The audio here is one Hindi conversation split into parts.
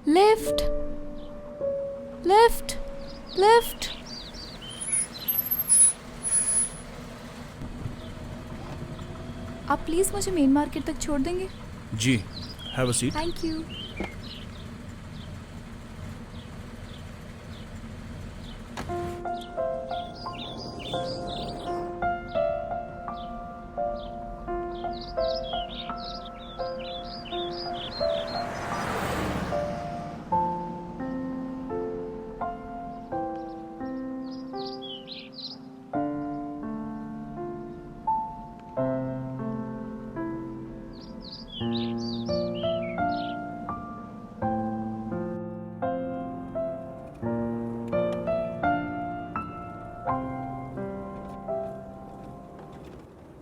Lift lift lift. आप प्लीज़ मुझे मेन मार्केट तक छोड़ देंगे? जी, have a seat. Thank you.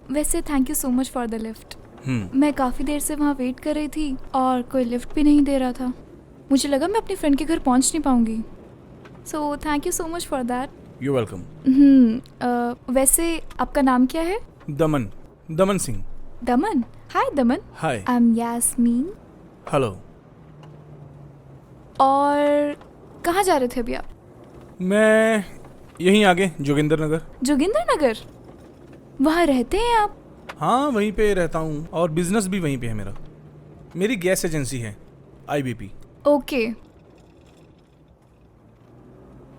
वैसे thank you so much for the lift. मैं काफ़ी देर से वहाँ वेट कर रही थी और कोई लिफ्ट भी नहीं दे रहा था। मुझे लगा मैं अपनी फ्रेंड के घर पहुँच नहीं पाऊँगी। So thank you so much for that. You welcome. वैसे आपका नाम क्या है? दमन, दमन Singh. Daman? Hi Daman. Hi. I am Yasmin. Hello. और कहाँ जा रहे थे अभी आप? मैं यहीं आगे जोगिंदर नगर। जोगिंदर नगर? वहाँ रहते हैं आप? हाँ, वहीं पे रहता हूँ और बिजनेस भी वहीं पे है मेरा। मेरी गैस एजेंसी है IBP। ओके।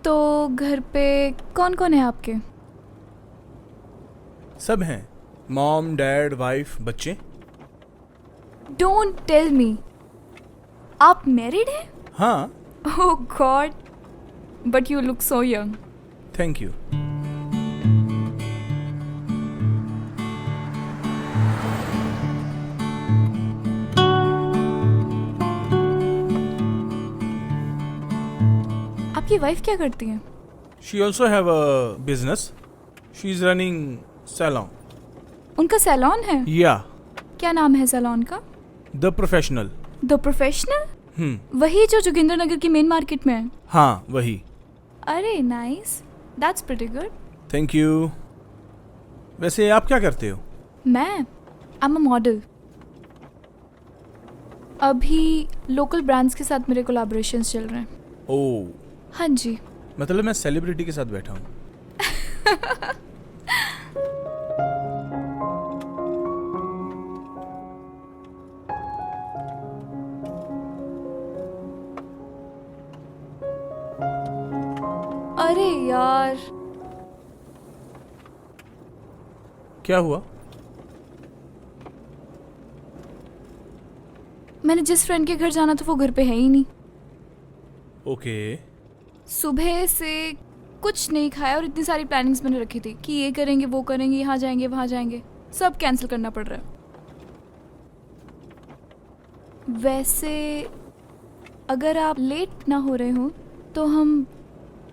तो घर पे कौन कौन है आपके? सब हैं, मॉम, डैड, वाइफ, बच्चे। डोंट टेल मी, आप मैरिड हैं? हाँ। Oh God, but you look so young. Thank you. आपकी वाइफ क्या करती हैं? She also have a business. She is running salon. उनका सैलून है? या। क्या नाम है सैलून का? The professional. The professional? वही जो जोगिंदर नगर की मेन मार्केट में है? हाँ, वही। अरे nice, that's pretty good. Thank you. वैसे आप क्या करते हो? मैं आई एम अ मॉडल। अभी लोकल ब्रांड्स के साथ मेरे कोलैबोरेशंस चल रहे हैं। ओह, हाँ जी। मतलब मैं सेलिब्रिटी के साथ बैठा हूँ। अरे यार, क्या हुआ? मैंने जिस फ्रेंड के घर जाना था वो घर पे है ही नहीं। ओके। सुबह से कुछ नहीं खाया और इतनी सारी प्लानिंग्स मैंने रखी थी कि ये करेंगे, वो करेंगे, यहाँ जाएंगे, वहाँ जाएंगे, सब कैंसिल करना पड़ रहा है। वैसे अगर आप लेट ना हो रहे हो तो हम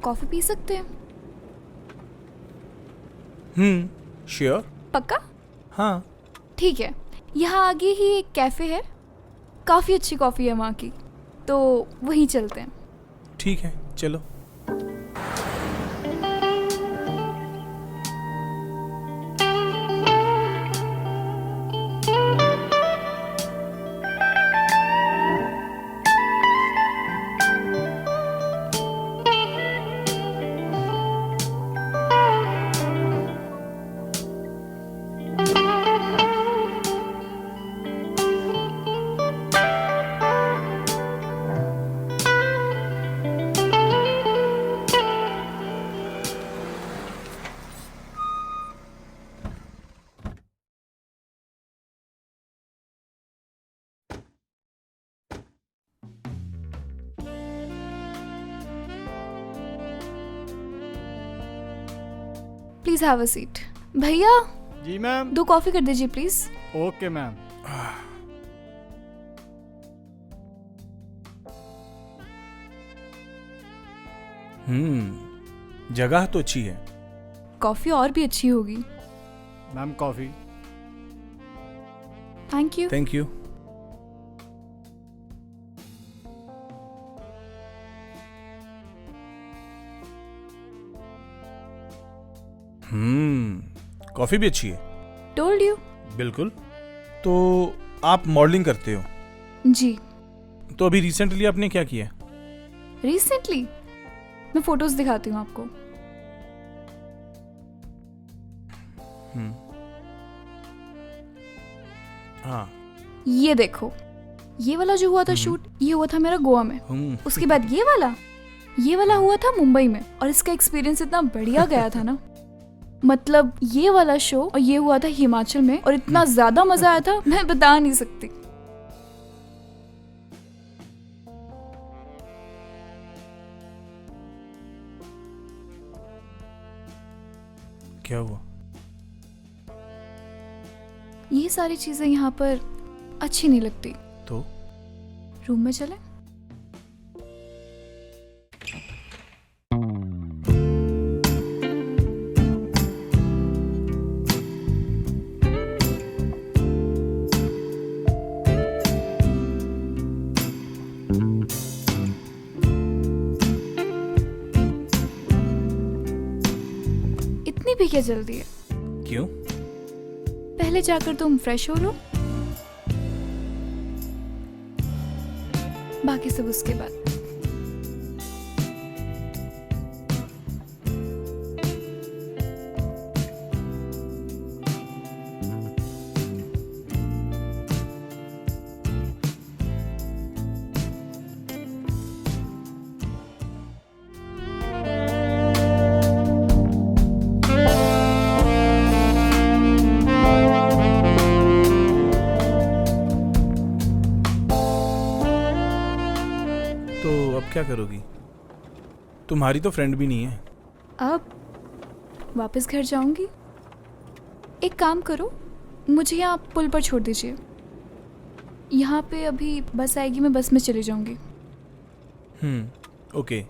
कॉफ़ी पी सकते हैं? श्योर। पक्का? हाँ। ठीक है, यहाँ आगे ही एक कैफ़े है, काफ़ी अच्छी कॉफ़ी है वहाँ की, तो वहीं चलते हैं। ठीक है, चलो। Please have a seat. भैया, जी मैम। 2 कॉफ़ी कर दीजिए प्लीज़। Okay ma'am. जगह तो अच्छी है। कॉफ़ी और भी अच्छी होगी। Ma'am coffee. Thank you. Thank you. Coffee भी अच्छी है। Told you. बिल्कुल। तो आप मॉडलिंग करते हो? जी। तो अभी रिसेंटली आपने क्या किया? रिसेंटली मैं फोटोज दिखाती हूँ आपको। हाँ। ये देखो, ये वाला जो हुआ था शूट, ये हुआ था मेरा गोवा में। उसके बाद ये वाला हुआ था मुंबई में, और इसका एक्सपीरियंस इतना बढ़िया गया था ना। मतलब ये वाला शो और ये हुआ था हिमाचल में, और इतना ज्यादा मजा आया था मैं बता नहीं सकती। क्या हुआ? ये सारी चीजें यहाँ पर अच्छी नहीं लगती। तो रूम में चले? इतनी भी क्या जल्दी है? क्यों? पहले जाकर तुम फ्रेश हो लो, बाकी सब उसके बाद। तो अब क्या करोगी? तुम्हारी तो फ्रेंड भी नहीं है। अब वापस घर जाऊंगी। एक काम करो, मुझे यहाँ पुल पर छोड़ दीजिए। यहाँ पे अभी बस आएगी, मैं बस में चली जाऊंगी। ओके।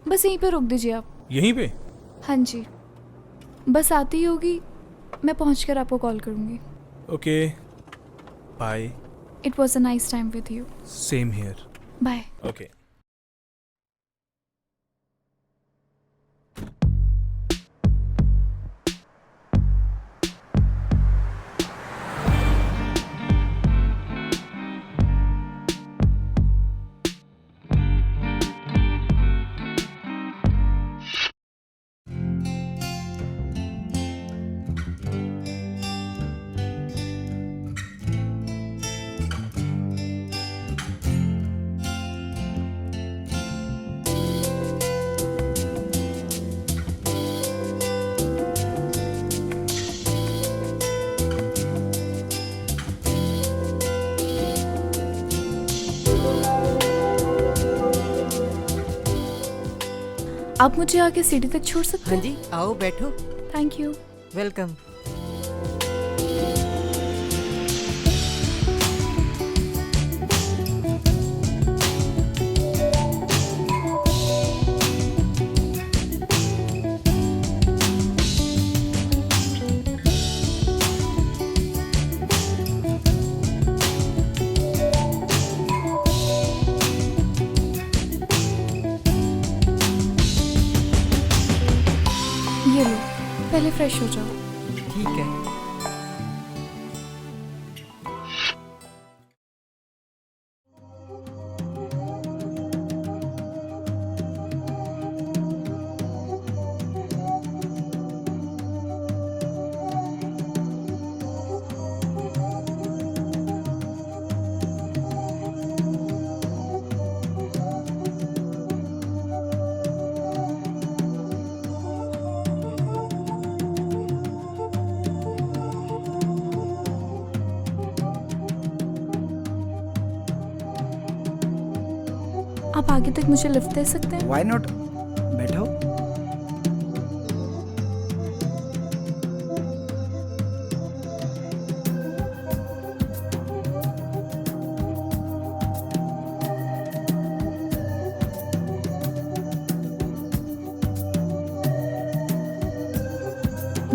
बस यहीं पे रोक दीजिए आप। यहीं पे? हाँ जी, बस आती ही होगी, मैं पहुँचकर आपको कॉल करूँगी। Okay, bye. It was a nice time with you. Same here. Bye. Okay. आप मुझे आके सिटी तक छोड़ सकते हाँ हैं? जी, आओ बैठो। Thank you. वेलकम। ये लो, पहले फ्रेश हो जाओ। ठीक है। आप आगे तक मुझे लिफ्ट दे सकते हैं? व्हाई नॉट, बैठो।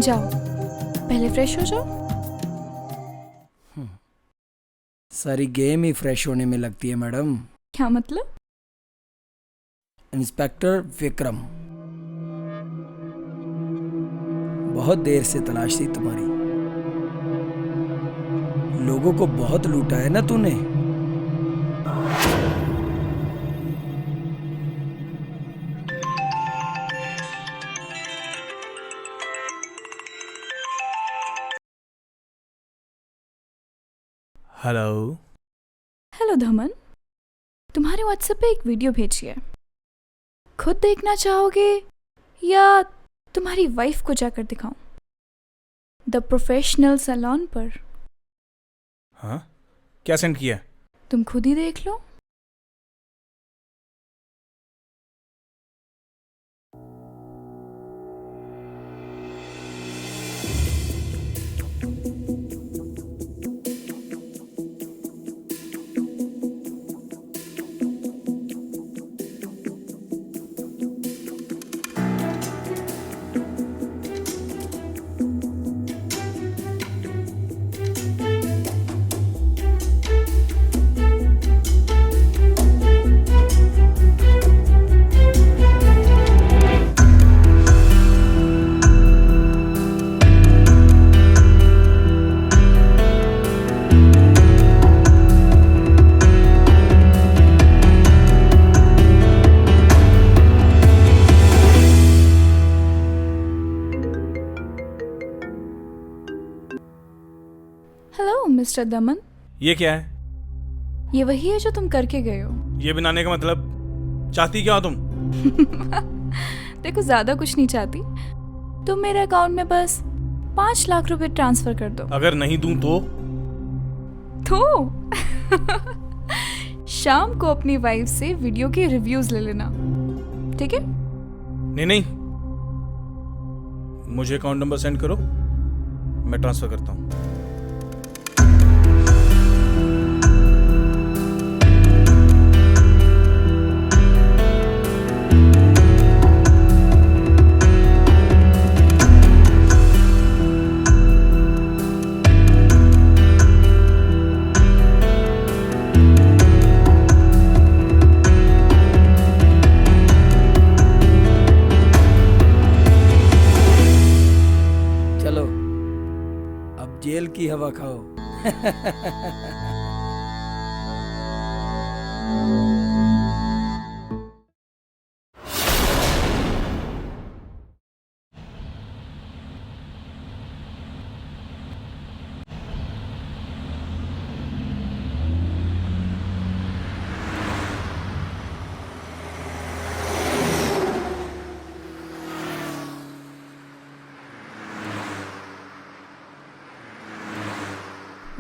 जाओ, पहले फ्रेश हो जाओ। सारी गेम ही फ्रेश होने में लगती है मैडम। क्या मतलब? इंस्पेक्टर विक्रम, बहुत देर से तलाश थी तुम्हारी। लोगों को बहुत लूटा है ना तूने। हेलो। हेलो धमन, तुम्हारे व्हाट्सएप पे एक वीडियो भेजी है, खुद देखना चाहोगे या तुम्हारी वाइफ को जाकर दिखाऊं? द प्रोफेशनल सैलून पर। हाँ, क्या सेंड किया? तुम खुद ही देख लो। हेलो मिस्टर दमन, ये क्या है? ये वही है जो तुम करके गए हो। ये बनाने का मतलब? चाहती क्या हो तुम? देखो, ज्यादा कुछ नहीं चाहती, तुम मेरे अकाउंट में बस 5 लाख रुपए ट्रांसफर कर दो। अगर नहीं दूं तो? शाम को अपनी वाइफ से वीडियो के रिव्यूज ले लेना, ठीक है? नहीं नहीं, मुझे अकाउंट नंबर सेंड करो, मैं ट्रांसफर करता हूँ। चलो अब जेल की हवा खाओ।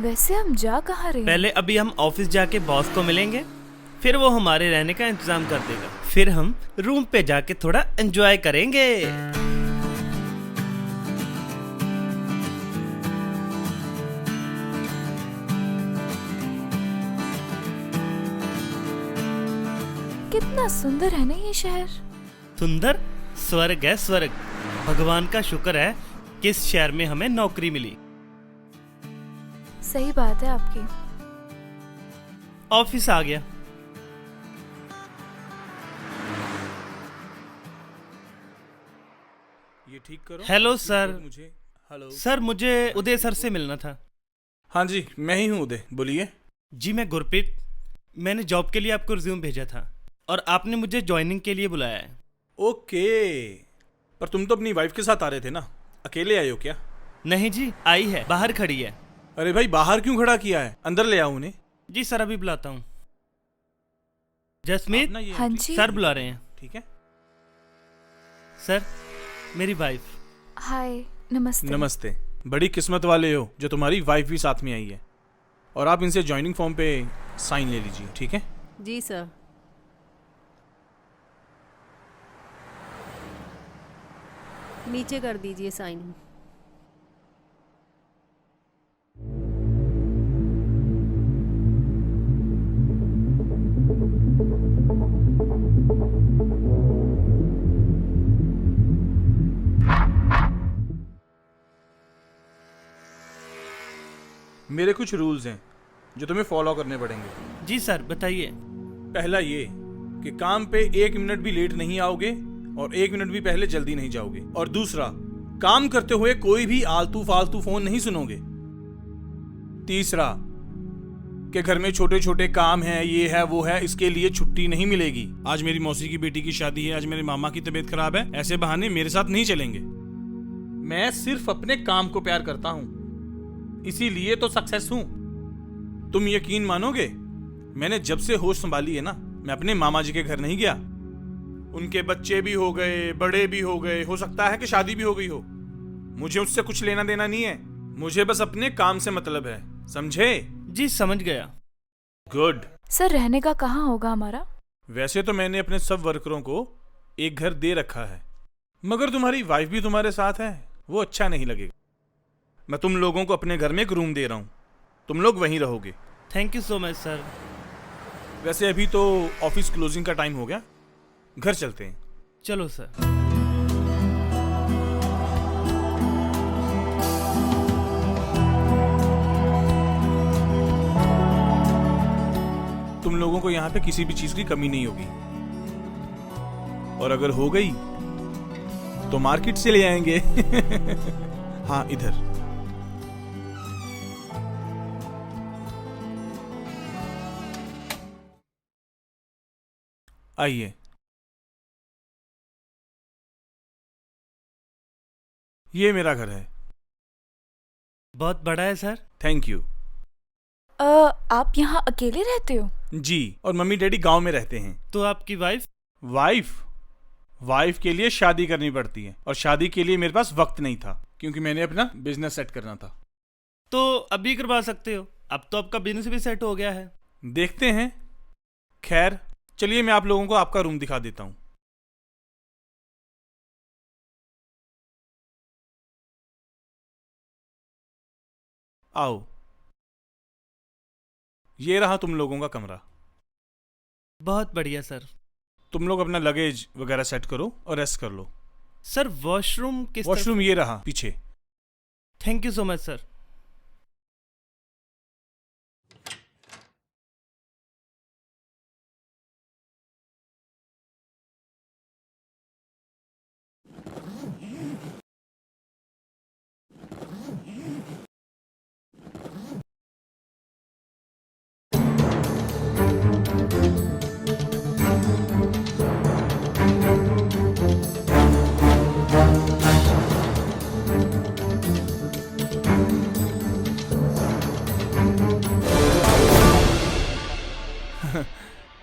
वैसे हम जा कहाँ रहे हैं? पहले अभी हम ऑफिस जाके बॉस को मिलेंगे, फिर वो हमारे रहने का इंतजाम कर देगा, फिर हम रूम पे जाके थोड़ा एंजॉय करेंगे। कितना सुंदर है ना ये शहर। सुंदर? स्वर्ग है स्वर्ग। भगवान का शुक्र है कि इस शहर में हमें नौकरी मिली। सही बात है आपकी। ऑफिस आ गया। ये ठीक करो। Hello sir. मुझे हेलो सर, मुझे उदय सर से मिलना था। हाँ जी, मैं ही हूँ उदय, बोलिए। जी मैं गुरप्रीत, मैंने जॉब के लिए आपको रिज्यूम भेजा था और आपने मुझे ज्वाइनिंग के लिए बुलाया है। ओके, पर तुम तो अपनी वाइफ के साथ आ रहे थे ना, अकेले आए हो क्या? नहीं जी, आई है, बाहर खड़ी है। अरे भाई, बाहर क्यों खड़ा किया है? अंदर ले आओ उन्हें। जी सर, अभी बुलाता हूँ। जसमीत, आप ना ये हाँ entry- जी। सर बुला रहे हैं। ठीक है। सर, मेरी वाइफ। हाय, नमस्ते। नमस्ते। बड़ी किस्मत वाले हो जो तुम्हारी वाइफ भी साथ में आई है। और आप इनसे ज्वाइनिंग फॉर्म पे साइन ले लीजिए, ठीक है? जी सर। नीचे कर दीजिए साइन। मेरे कुछ रूल्स हैं जो तुम्हें फॉलो करने पड़ेंगे। जी सर, बताइए। पहला ये कि काम पे 1 मिनट भी लेट नहीं आओगे और 1 मिनट भी पहले जल्दी नहीं जाओगे। और दूसरा, काम करते हुए कोई भी आलतू फालतू फोन नहीं सुनोगे। तीसरा, कि घर में छोटे छोटे काम हैं, ये है वो है, इसके लिए छुट्टी नहीं मिलेगी। आज मेरी मौसी की बेटी की शादी है, आज मेरे मामा की तबीयत खराब है, ऐसे बहाने मेरे साथ नहीं चलेंगे। मैं सिर्फ अपने काम को प्यार करता हूं, इसीलिए तो सक्सेस हूं। तुम यकीन मानोगे, मैंने जब से होश संभाली है ना, मैं अपने मामा जी के घर नहीं गया। उनके बच्चे भी हो गए, बड़े भी हो गए, हो सकता है कि शादी भी हो गई हो। मुझे उससे कुछ लेना देना नहीं है, मुझे बस अपने काम से मतलब है, समझे? जी समझ गया। गुड। सर रहने का कहाँ होगा हमारा? वैसे तो मैंने अपने सब वर्करों को एक घर दे रखा है, मगर तुम्हारी वाइफ भी तुम्हारे साथ है, वो अच्छा नहीं लगेगा। मैं तुम लोगों को अपने घर में एक रूम दे रहा हूँ, तुम लोग वहीं रहोगे। Thank you so much sir. वैसे अभी तो ऑफिस क्लोजिंग का टाइम हो गया, घर चलते हैं। चलो सर। तुम लोगों को यहाँ पे किसी भी चीज की कमी नहीं होगी, और अगर हो गई तो मार्केट से ले आएंगे। हाँ, इधर। आइए। ये मेरा घर है। बहुत बड़ा है सर। Thank you. आप यहाँ अकेले रहते हो? जी, और मम्मी डैडी गांव में रहते हैं। तो आपकी वाइफ? वाइफ के लिए शादी करनी पड़ती है, और शादी के लिए मेरे पास वक्त नहीं था, क्योंकि मैंने अपना बिजनेस सेट करना था। तो अभी करवा सकते हो, अब तो आपका बिजनेस भी सेट हो गया है। देखते हैं। खैर, चलिए मैं आप लोगों को आपका रूम दिखा देता हूं। आओ, ये रहा तुम लोगों का कमरा। बहुत बढ़िया सर। तुम लोग अपना लगेज वगैरह सेट करो और रेस्ट कर लो। सर वॉशरूम किस वॉशरूम ये रहा पीछे। Thank you so much sir.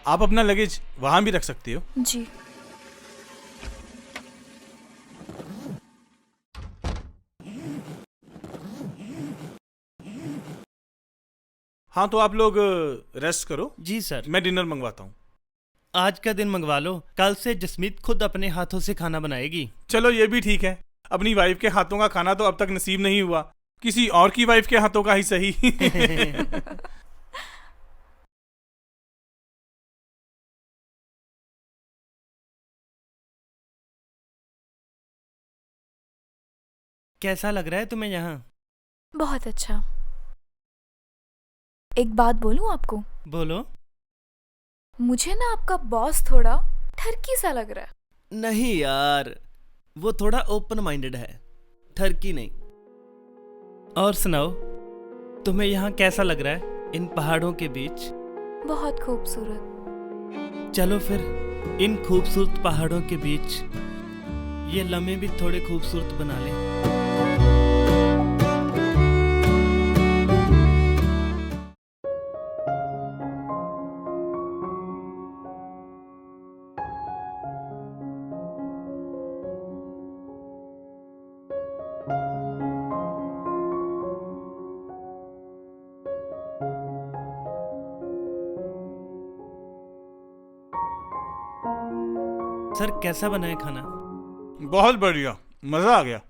आप अपना लगेज वहां भी रख सकते हो। जी। हाँ, तो आप लोग रेस्ट करो, जी सर। मैं डिनर मंगवाता हूँ। आज का दिन मंगवा लो, कल से जसमीत खुद अपने हाथों से खाना बनाएगी। चलो ये भी ठीक है, अपनी वाइफ के हाथों का खाना तो अब तक नसीब नहीं हुआ, किसी और की वाइफ के हाथों का ही सही। कैसा लग रहा है तुम्हें यहाँ? बहुत अच्छा। एक बात बोलूं आपको? बोलो। मुझे ना आपका बॉस थोड़ा ठरकी सा लग रहा है। नहीं यार, वो थोड़ा ओपन माइंडेड है, ठरकी नहीं। और सुनाओ, तुम्हें यहाँ कैसा लग रहा है इन पहाड़ों के बीच? बहुत खूबसूरत। चलो फिर इन खूबसूरत पहाड़ों के बीच ये लम्हे भी थोड़े खूबसूरत बना लें। सर कैसा बना है खाना? बहुत बढ़िया, मजा आ गया।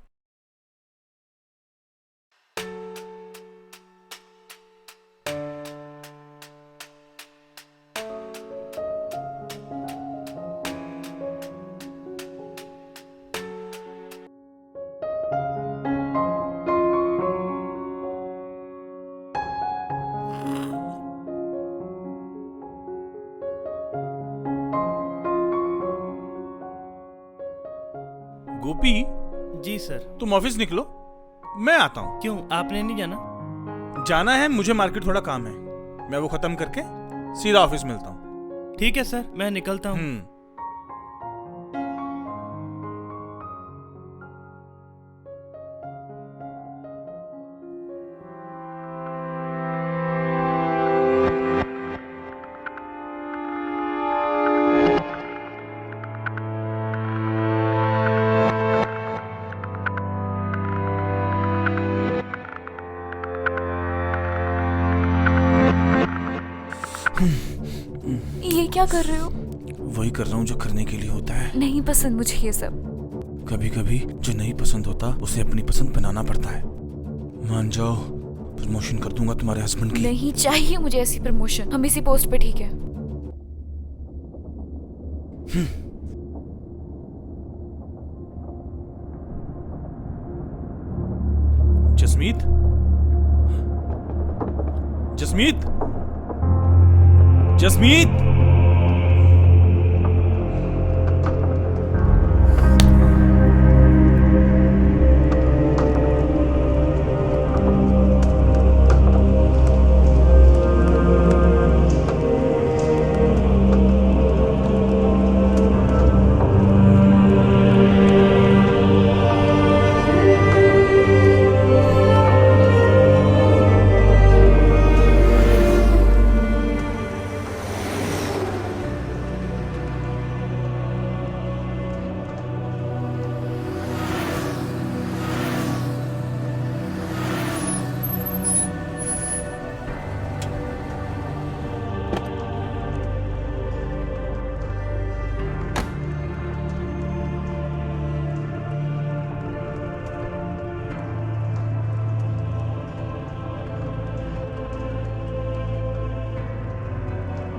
पी, जी सर। तुम ऑफिस निकलो, मैं आता हूँ। क्यों, आपने नहीं जाना? जाना है, मुझे मार्केट थोड़ा काम है, मैं वो खत्म करके सीधा ऑफिस मिलता हूँ। ठीक है सर, मैं निकलता हूँ। ये क्या कर रहे हो? वही कर रहा हूँ जो करने के लिए होता है। नहीं पसंद मुझे ये सब। कभी कभी जो नहीं पसंद होता उसे अपनी पसंद बनाना पड़ता है। मान जाओ, प्रमोशन कर दूंगा तुम्हारे हस्बैंड की। नहीं चाहिए मुझे ऐसी प्रमोशन, हम इसी पोस्ट पे ठीक है। Jasmeet, Jasmeet, Jasmeet.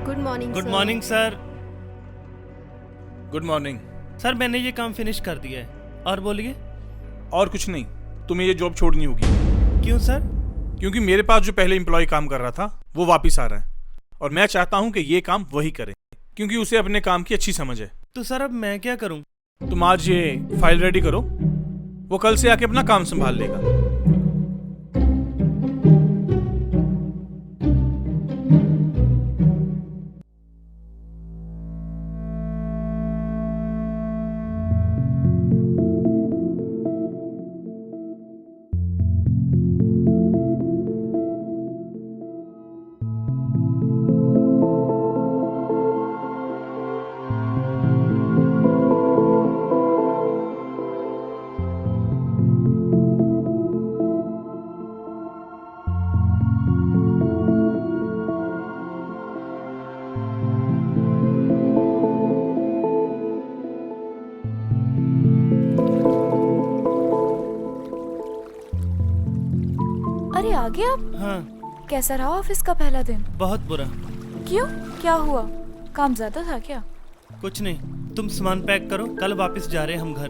Good morning good morning sir. Good morning. Sir मैंने ये काम फिनिश कर दिया है। और बोलिए। और कुछ नहीं, तुम्हें ये जॉब छोड़नी होगी। क्यों सर? क्योंकि मेरे पास जो पहले एम्प्लॉय काम कर रहा था वो वापस आ रहा है, और मैं चाहता हूँ कि ये काम वही करे, क्योंकि उसे अपने काम की अच्छी समझ है। तो सर अब मैं क्या करूं? तुम आज ये फाइल रेडी करो, वो कल से आके अपना काम संभाल लेगा। अरे आ गए आप? हाँ। कैसा रहा ऑफिस का पहला दिन? बहुत बुरा। क्यों, क्या हुआ? काम ज्यादा था क्या? कुछ नहीं, तुम सामान पैक करो, कल वापस जा रहे हैं हम घर।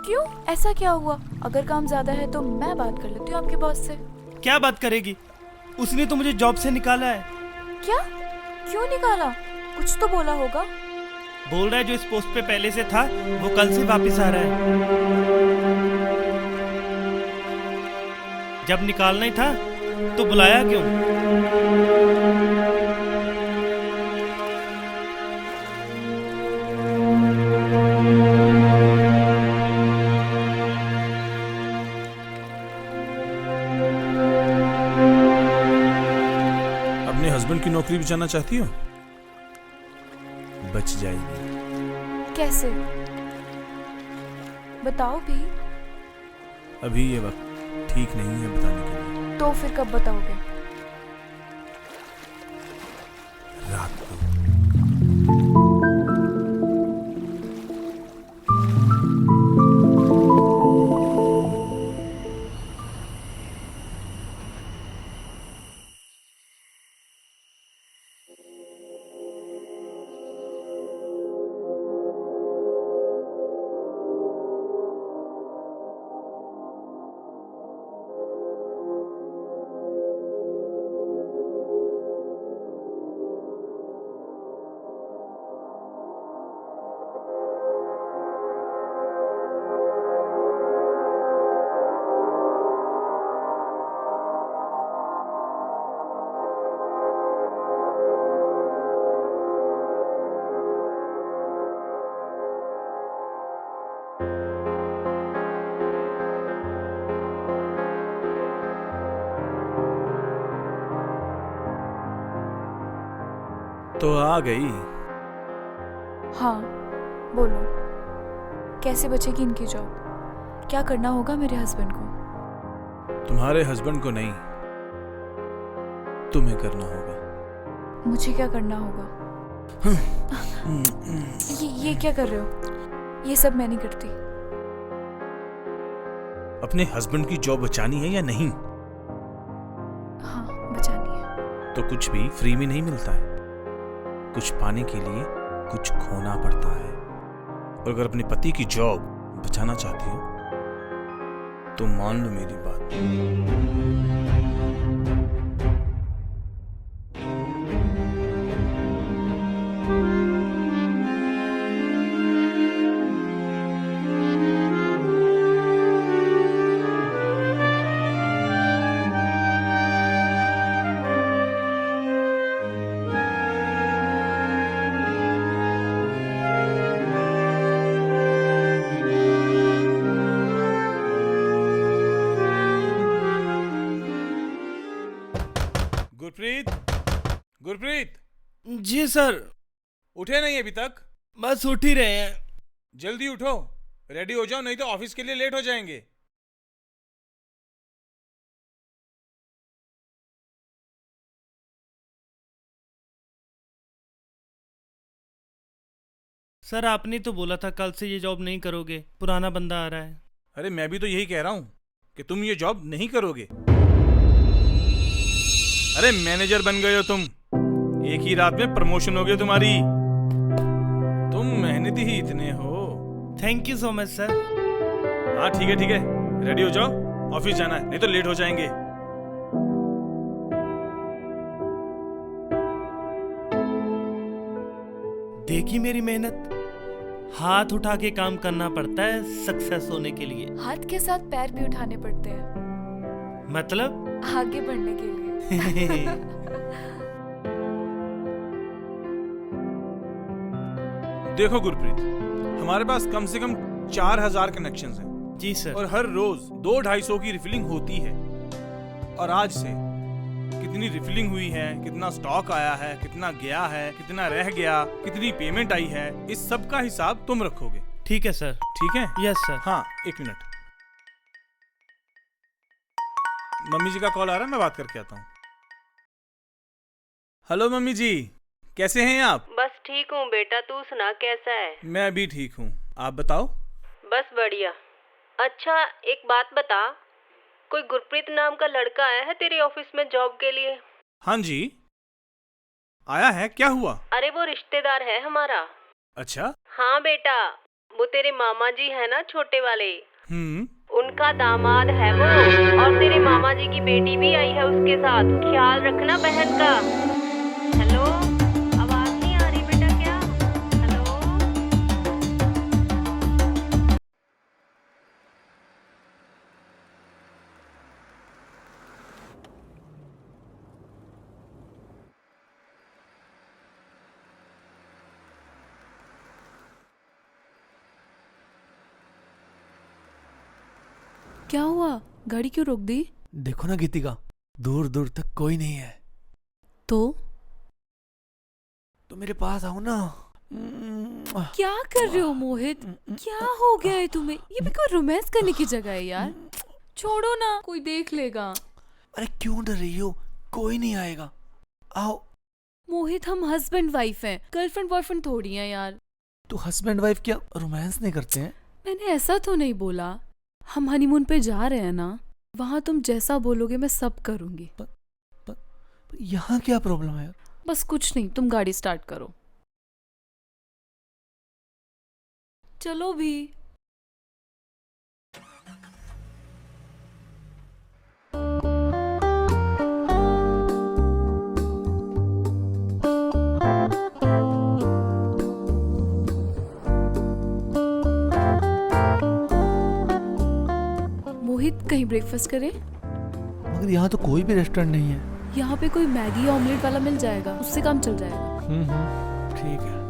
क्यों, ऐसा क्या हुआ? अगर काम ज्यादा है तो मैं बात कर लेती हूँ आपके बॉस से। क्या बात करेगी? उसने तो मुझे जॉब से निकाला है। क्या? क्यों निकाला? कुछ तो बोला होगा। बोल रहा है जो इस पोस्ट पे पहले से था वो कल से वापस आ रहा है। जब निकालना ही था तो बुलाया क्यों? अपने हस्बैंड की नौकरी बचाना चाहती हो? बच जाएगी। कैसे? बताओ भी। अभी ये वक्त ठीक नहीं है बताने के लिए। तो फिर कब बताओगे? रात को। तो आ गई। हाँ बोलो, कैसे बचेगी इनकी जॉब? क्या करना होगा मेरे हस्बैंड को? तुम्हारे हस्बैंड को नहीं, तुम्हें करना होगा। मुझे क्या करना होगा? ये क्या कर रहे हो? ये सब मैं नहीं करती। अपने हस्बैंड की जॉब बचानी है या नहीं? हाँ बचानी है। तो कुछ भी फ्री में नहीं मिलता है, कुछ पाने के लिए कुछ खोना पड़ता है। और अगर अपने पति की जॉब बचाना चाहती हो तो मान लो मेरी बात। गुरप्रीत, गुरप्रीत, जी सर। उठे नहीं अभी तक? बस उठ ही रहे हैं। जल्दी उठो, रेडी हो जाओ, नहीं तो ऑफिस के लिए लेट हो जाएंगे। सर आपने तो बोला था कल से ये जॉब नहीं करोगे, पुराना बंदा आ रहा है। अरे मैं भी तो यही कह रहा हूं कि तुम ये जॉब नहीं करोगे। अरे मैनेजर बन गए हो तुम, एक ही रात में प्रमोशन हो गई तुम्हारी। तुम मेहनती ही इतने हो। Thank you so much sir. हाँ ठीक है ठीक है, रेडी हो जाओ, ऑफिस जाना है, नहीं तो लेट हो जाएंगे। देखी मेरी मेहनत, हाथ उठा के काम करना पड़ता है सक्सेस होने के लिए। हाथ के साथ पैर भी उठाने पड़ते हैं, मतलब आगे बढ़ने के लिए। देखो गुरप्रीत, हमारे पास कम से कम 4000 कनेक्शंस हैं जी सर। और हर रोज 200-250 की रिफिलिंग होती है। और आज से कितनी रिफिलिंग हुई है, कितना स्टॉक आया है, कितना गया है, कितना रह गया, कितनी पेमेंट आई है, इस सब का हिसाब तुम रखोगे। ठीक है सर। ठीक है? Yes sir. हाँ एक मिनट, मम्मी जी का कॉल आ रहा है, मैं बात करके आता हूँ। हेलो मम्मी जी, कैसे हैं आप? बस ठीक हूँ बेटा, तू सुना कैसा है? मैं भी ठीक हूँ, आप बताओ। बस बढ़िया। अच्छा एक बात बता, कोई गुरप्रीत नाम का लड़का आया है तेरे ऑफिस में जॉब के लिए? हाँ जी आया है, क्या हुआ? अरे वो रिश्तेदार है हमारा। अच्छा। हाँ बेटा, वो तेरे मामा जी है ना छोटे वाले, उनका दामाद है वो। और तेरे मामा जी की बेटी भी आई है उसके साथ, ख्याल रखना बहन का। हेलो, आवाज नहीं आ रही बेटा क्या? हेलो। क्या हुआ? गाड़ी क्यों रोक दी? देखो ना गीतिका, दूर दूर तक कोई नहीं है। तो मेरे पास आओ ना। क्या कर रहे हो मोहित? क्या हो गया है तुम्हें? ये भी कोई रोमांस करने की जगह है यार, छोड़ो ना, कोई देख लेगा। अरे क्यों डर रही हो, कोई नहीं आएगा, आओ। मोहित हम हस्बैंड वाइफ हैं, गर्लफ्रेंड बॉयफ्रेंड थोड़ी हैं यार। तो हस्बैंड वाइफ क्या रोमांस नहीं करते हैं? मैंने ऐसा तो नहीं बोला, हम हनीमून पे जा रहे हैं ना, वहाँ तुम जैसा बोलोगे मैं सब करूंगी। यहाँ क्या प्रॉब्लम है? बस कुछ नहीं, तुम गाड़ी स्टार्ट करो, चलो भी। मोहित कहीं ब्रेकफास्ट करें? मगर यहाँ तो कोई भी रेस्टोरेंट नहीं है। यहाँ पे कोई मैगी ऑमलेट वाला मिल जाएगा, उससे काम चल जाएगा। ठीक है।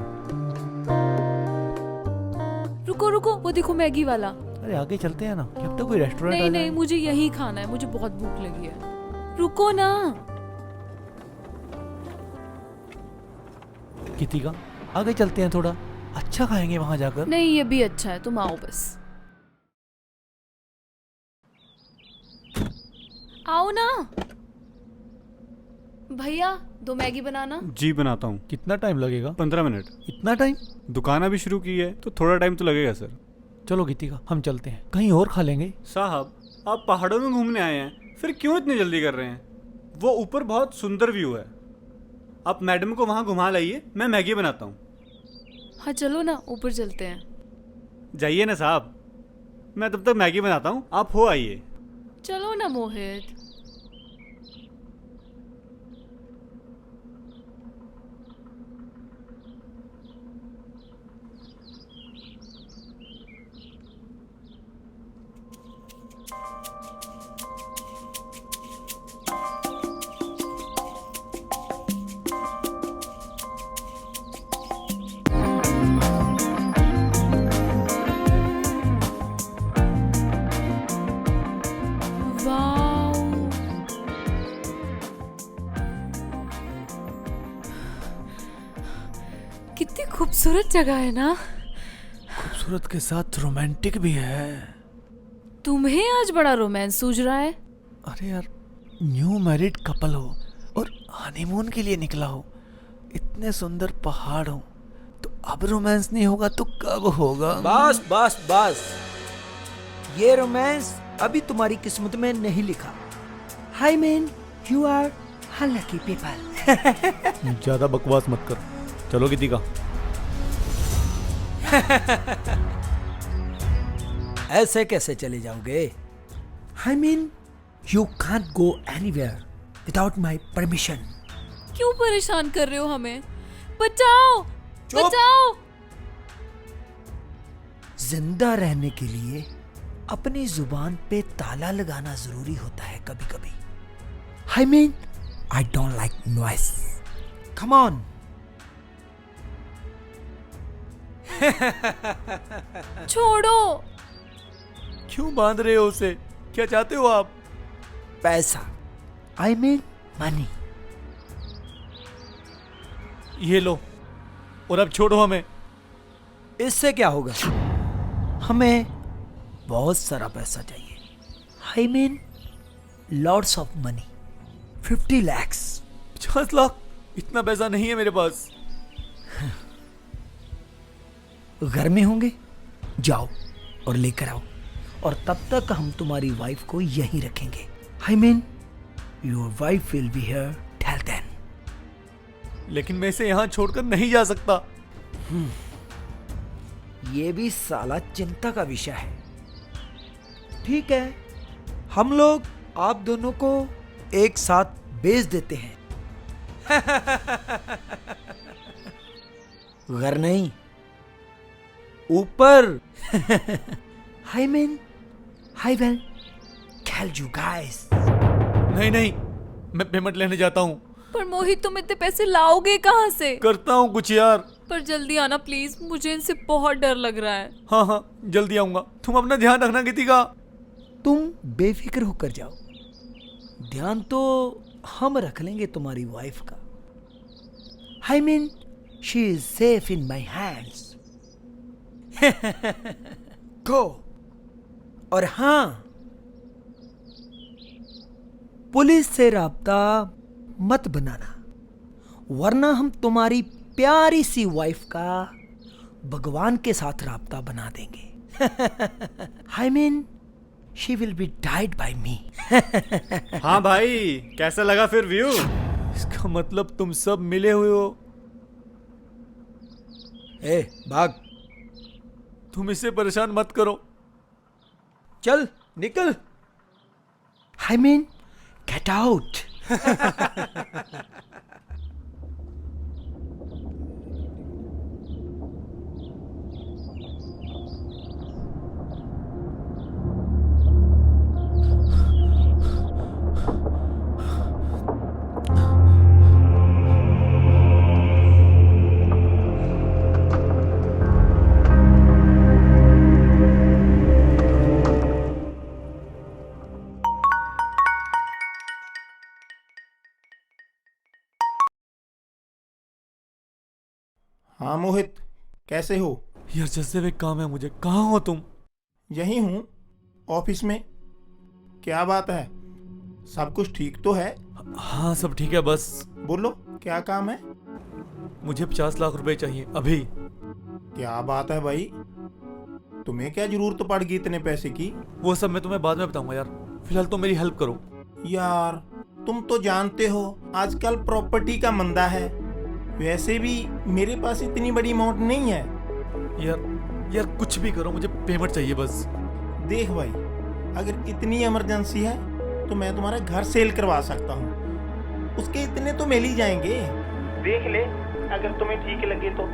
रुको रुको, वो देखो मैगी वाला। अरे आगे चलते हैं ना, जब तक कोई रेस्टोरेंट नहीं नहीं, मुझे यही खाना है, मुझे बहुत भूख लगी है। रुको ना। गीतिका आगे चलते हैं, थोड़ा अच्छा खाएंगे वहां जाकर। नहीं, ये भी अच्छा है, तुम आओ बस। आओ ना भैया, 2 मैगी बनाना। जी बनाता हूँ। कितना टाइम लगेगा? 15 मिनट। इतना टाइम? दुकान अभी शुरू की है तो थोड़ा टाइम तो लगेगा सर। चलो गीतिका हम चलते हैं, कहीं और खा लेंगे। साहब आप पहाड़ों में घूमने आए हैं, फिर क्यों इतनी जल्दी कर रहे हैं? वो ऊपर बहुत सुंदर व्यू है, आप मैडम को वहाँ घुमा लाइए, मैं मैगी बनाता हूँ। हाँ चलो ना, ऊपर चलते हैं। जाइए ना साहब, मैं तब तक मैगी बनाता हूँ, आप हो आइए। चलो ना मोहित। कितनी खूबसूरत जगह है ना। खूबसूरत के साथ रोमांटिक भी है। तुम्हें आज बड़ा रोमांस सूझ रहा है। अरे यार, न्यू मैरिड कपल हो और हनीमून के लिए निकला हो, इतने सुंदर पहाड़ हो, तो अब रोमांस नहीं होगा तो कब होगा? बस बस बस, ये रोमांस अभी तुम्हारी किस्मत में नहीं लिखा। Hi man, you are unlucky people. ज्यादा बकवास मत कर, चलो गीतिका। ऐसे कैसे चले जाओगे? I mean you can't go anywhere without my permission. क्यों परेशान कर रहे हो हमें? बचाओ बचाओ। जिंदा रहने के लिए अपनी जुबान पे ताला लगाना जरूरी होता है कभी कभी। I mean I don't like noise. Come on. छोड़ो। क्यों बांध रहे हो उसे? क्या चाहते हो आप? पैसा, आई मीन मनी। ये लो, और अब छोड़ो हमें। इससे क्या होगा? हमें बहुत सारा पैसा चाहिए। I mean lots of money, 50 lakhs। 50 lakh? इतना पैसा नहीं है मेरे पास। घर में होंगे, जाओ और लेकर आओ, और तब तक हम तुम्हारी वाइफ को यहीं रखेंगे। I mean your wife will be here till then. लेकिन मैं इसे यहाँ छोड़कर नहीं जा सकता। ये भी साला चिंता का विषय है। ठीक है, हम लोग आप दोनों को एक साथ बेच देते हैं। घर नहीं, ऊपर। I mean I will kill you guys. नहीं नहीं, मैं पेमेंट लेने जाता हूँ। पर मोहित, तुम इतने पैसे लाओगे कहाँ से? करता हूँ कुछ यार। पर जल्दी आना प्लीज, मुझे इनसे बहुत डर लग रहा है। हाँ हाँ जल्दी आऊंगा, तुम अपना ध्यान रखना गीतिका। तुम बेफिक्र होकर जाओ, ध्यान तो हम रख लेंगे तुम्हारी वाइफ का। I mean she is safe in my hands. Go. और हाँ, पुलिस से राब्ता मत बनाना, वरना हम तुम्हारी प्यारी सी वाइफ का भगवान के साथ राब्ता बना देंगे। I mean she will be died by me. हाँ भाई, कैसा लगा फिर व्यू? इसका मतलब तुम सब मिले हुए हो। ए भाग, तुम इसे परेशान मत करो। चल निकल। I mean get out. हाँ मोहित, कैसे हो? यार जैसे एक काम है मुझे। कहाँ हो तुम? यहीं हूँ, ऑफिस में। क्या बात है, सब कुछ ठीक तो है? हाँ सब ठीक है, बस बोलो क्या काम है? मुझे 50 लाख रुपए चाहिए अभी। क्या बात है भाई, तुम्हें क्या जरूरत पड़ गई इतने पैसे की? वो सब मैं तुम्हें बाद में बताऊंगा यार, फिलहाल तो मेरी हेल्प करो। यार तुम तो जानते हो आजकल प्रॉपर्टी का मंदा है। वैसे भी मेरे पास इतनी बड़ी अमाउंट नहीं है। यार कुछ भी करो, मुझे पेमेंट चाहिए बस। देख भाई, अगर इतनी इमरजेंसी है तो मैं तुम्हारा घर सेल करवा सकता हूँ, उसके इतने तो मिल ही जाएंगे। देख ले अगर तुम्हें ठीक लगे तो।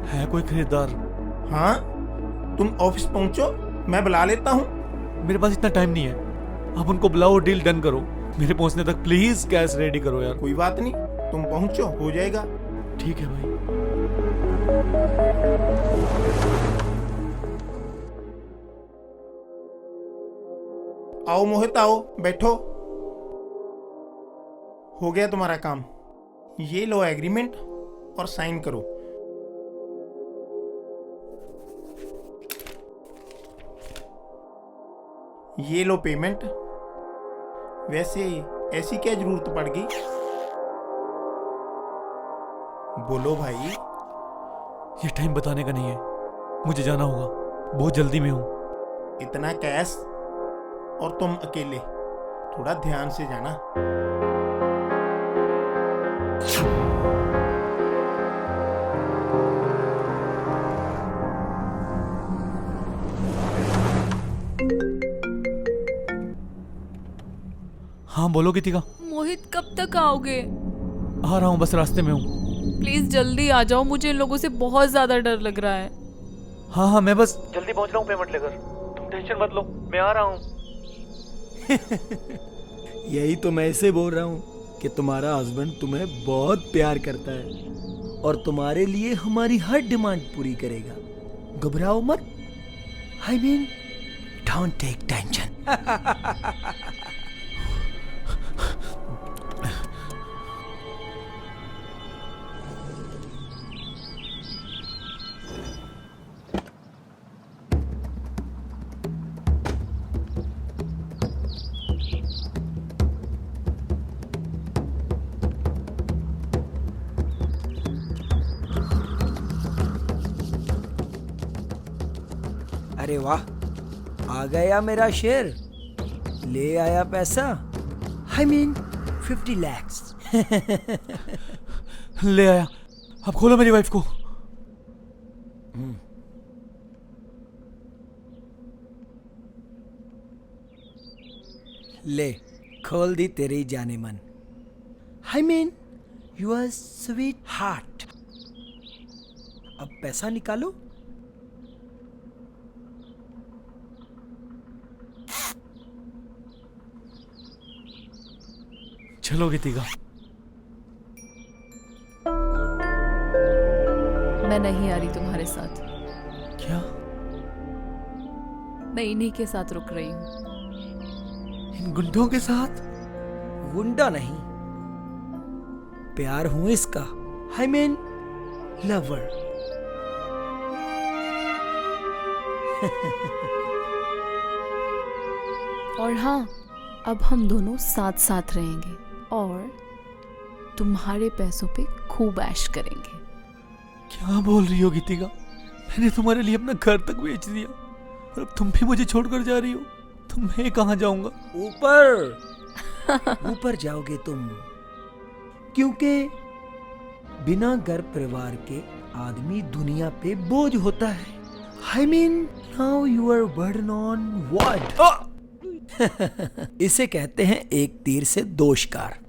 है कोई खरीदार? हाँ, तुम ऑफिस पहुंचो, मैं बुला लेता हूँ। मेरे पास इतना टाइम नहीं है, आप उनको बुलाओ, डील डन करो। मेरे पहुंचने तक प्लीज कैश रेडी करो यार। कोई बात नहीं, तुम पहुंचो, हो जाएगा। ठीक है भाई। आओ मोहित आओ, बैठो। हो गया तुम्हारा काम। ये लो एग्रीमेंट और साइन करो। ये लो पेमेंट। वैसे ऐसी क्या जरूरत पड़ गई? बोलो भाई। ये टाइम बताने का नहीं है, मुझे जाना होगा, बहुत जल्दी में हूँ। इतना कैश और तुम अकेले, थोड़ा ध्यान से जाना। हाँ बोलो गीतिका। मोहित कब तक आओगे? आ रहा हूँ, बस रास्ते में हूँ। प्लीज जल्दी आ जाओ, मुझे इन लोगों से बहुत ज्यादा डर लग रहा है। हाँ मैं बस जल्दी पहुँच रहा हूँ पेमेंट लेकर, तुम टेंशन मत लो, मैं आ रहा हूँ। यही तो मैं इसे बोल रहा हूँ कि तुम्हारा हस्बैंड तुम्हें बहुत प्यार करता है और तुम्हारे लिए हमारी हर डिमांड पूरी करेगा। घबराओ मत। I mean don't take tension. अरे वाह, आ गया मेरा शेर। ले आया पैसा। I mean 50 lakhs। ले आया। अब खोलो मेरी वाइफ को। ले, खोल दी तेरी जाने मन। I mean your sweetheart. अब पैसा निकालो। चलो गीतिका। मैं नहीं आ रही तुम्हारे साथ। क्या? मैं इन्हीं के साथ रुक रही हूँ। इन गुंडों के साथ? गुंडा नहीं, प्यार हूं इसका। I mean lover. और हाँ, अब हम दोनों साथ साथ रहेंगे और तुम्हारे पैसों पे खूब ऐश करेंगे। क्या बोल रही हो गीतिका? मैंने तुम्हारे लिए अपना घर तक बेच दिया और अब तुम भी मुझे छोड़कर जा रही हो, तो मैं कहाँ जाऊंगा? ऊपर जाओगे तुम, क्योंकि बिना घर परिवार के आदमी दुनिया पे बोझ होता है। I mean now you are burden on what? इसे कहते हैं एक तीर से दो शिकार।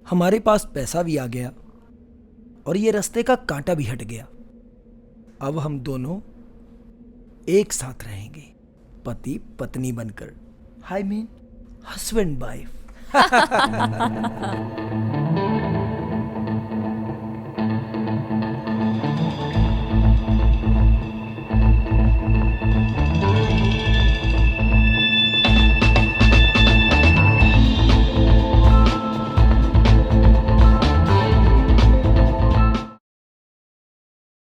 हमारे पास पैसा भी आ गया और ये रास्ते का कांटा भी हट गया। अब हम दोनों एक साथ रहेंगे, पति पत्नी बनकर। I mean husband wife.